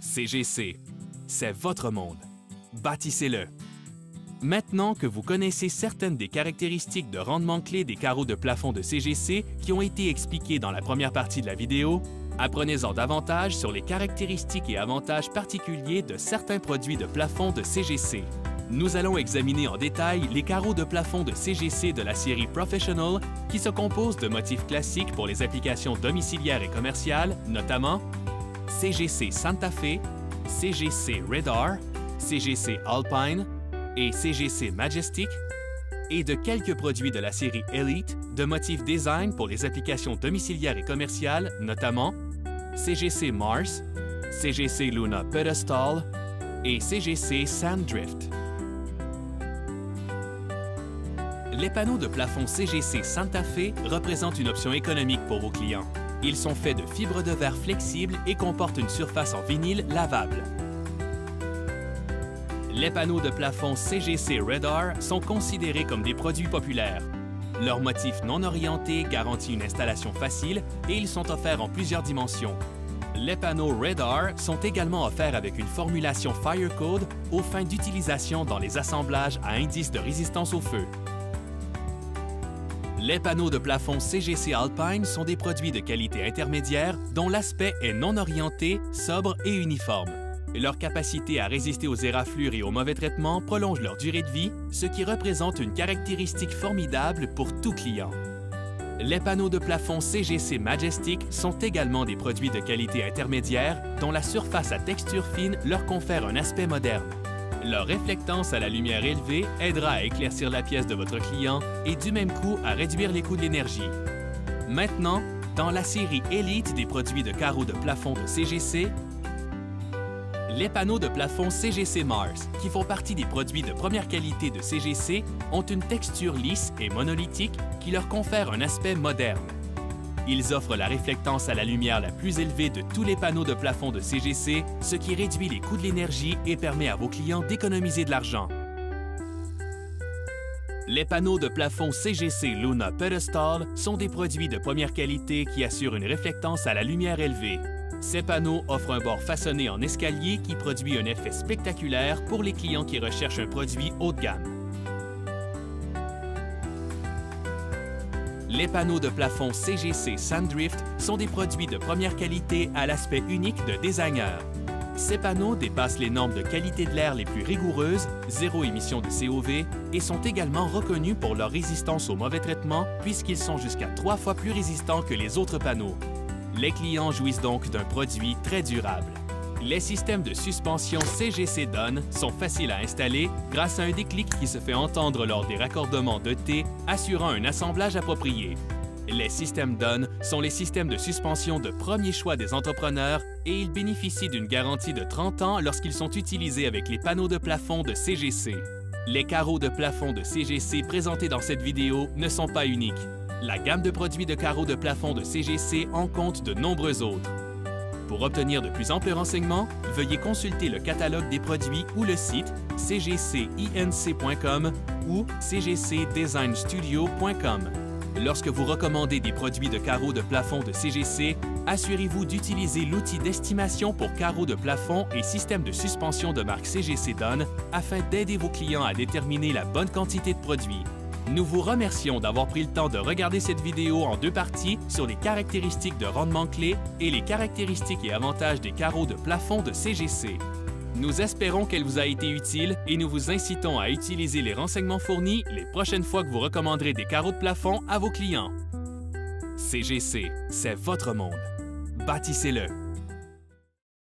CGC, c'est votre monde. Bâtissez-le. Maintenant que vous connaissez certaines des caractéristiques de rendement clé des carreaux de plafond de CGC qui ont été expliquées dans la première partie de la vidéo, apprenez-en davantage sur les caractéristiques et avantages particuliers de certains produits de plafond de CGC. Nous allons examiner en détail les carreaux de plafond de CGC de la série Professional qui se composent de motifs classiques pour les applications domiciliaires et commerciales, notamment CGC Santa Fe, CGC Radar, CGC Alpine et CGC Majestic, et de quelques produits de la série Elite de motifs design pour les applications domiciliaires et commerciales, notamment CGC Mars, CGC Luna Pedestal et CGC Sanddrift. Les panneaux de plafond CGC Santa Fe représentent une option économique pour vos clients. Ils sont faits de fibres de verre flexibles et comportent une surface en vinyle lavable. Les panneaux de plafond CGC Radar sont considérés comme des produits populaires. Leur motif non orienté garantit une installation facile et ils sont offerts en plusieurs dimensions. Les panneaux Radar sont également offerts avec une formulation Firecode aux fins d'utilisation dans les assemblages à indice de résistance au feu. Les panneaux de plafond CGC Alpine sont des produits de qualité intermédiaire dont l'aspect est non orienté, sobre et uniforme. Leur capacité à résister aux éraflures et aux mauvais traitements prolonge leur durée de vie, ce qui représente une caractéristique formidable pour tout client. Les panneaux de plafond CGC Majestic sont également des produits de qualité intermédiaire dont la surface à texture fine leur confère un aspect moderne. Leur réflectance à la lumière élevée aidera à éclaircir la pièce de votre client et du même coup à réduire les coûts de l'énergie. Maintenant, dans la série Elite des produits de carreaux de plafond de CGC, les panneaux de plafond CGC Mars, qui font partie des produits de première qualité de CGC, ont une texture lisse et monolithique qui leur confère un aspect moderne. Ils offrent la réflectance à la lumière la plus élevée de tous les panneaux de plafond de CGC, ce qui réduit les coûts de l'énergie et permet à vos clients d'économiser de l'argent. Les panneaux de plafond CGC Luna Pedestal sont des produits de première qualité qui assurent une réflectance à la lumière élevée. Ces panneaux offrent un bord façonné en escalier qui produit un effet spectaculaire pour les clients qui recherchent un produit haut de gamme. Les panneaux de plafond CGC Sanddrift sont des produits de première qualité à l'aspect unique de designer. Ces panneaux dépassent les normes de qualité de l'air les plus rigoureuses, zéro émission de COV, et sont également reconnus pour leur résistance aux mauvais traitements puisqu'ils sont jusqu'à 3 fois plus résistants que les autres panneaux. Les clients jouissent donc d'un produit très durable. Les systèmes de suspension CGC Dunn sont faciles à installer grâce à un déclic qui se fait entendre lors des raccordements de T, assurant un assemblage approprié. Les systèmes Dunn sont les systèmes de suspension de premier choix des entrepreneurs et ils bénéficient d'une garantie de 30 ans lorsqu'ils sont utilisés avec les panneaux de plafond de CGC. Les carreaux de plafond de CGC présentés dans cette vidéo ne sont pas uniques. La gamme de produits de carreaux de plafond de CGC en compte de nombreux autres. Pour obtenir de plus amples renseignements, veuillez consulter le catalogue des produits ou le site cgcinc.com ou cgcdesignstudio.com. Lorsque vous recommandez des produits de carreaux de plafond de CGC, assurez-vous d'utiliser l'outil d'estimation pour carreaux de plafond et système de suspension de marque CGC Dunn afin d'aider vos clients à déterminer la bonne quantité de produits. Nous vous remercions d'avoir pris le temps de regarder cette vidéo en 2 parties sur les caractéristiques de rendement clé et les caractéristiques et avantages des carreaux de plafond de CGC. Nous espérons qu'elle vous a été utile et nous vous incitons à utiliser les renseignements fournis les prochaines fois que vous recommanderez des carreaux de plafond à vos clients. CGC, c'est votre monde. Bâtissez-le.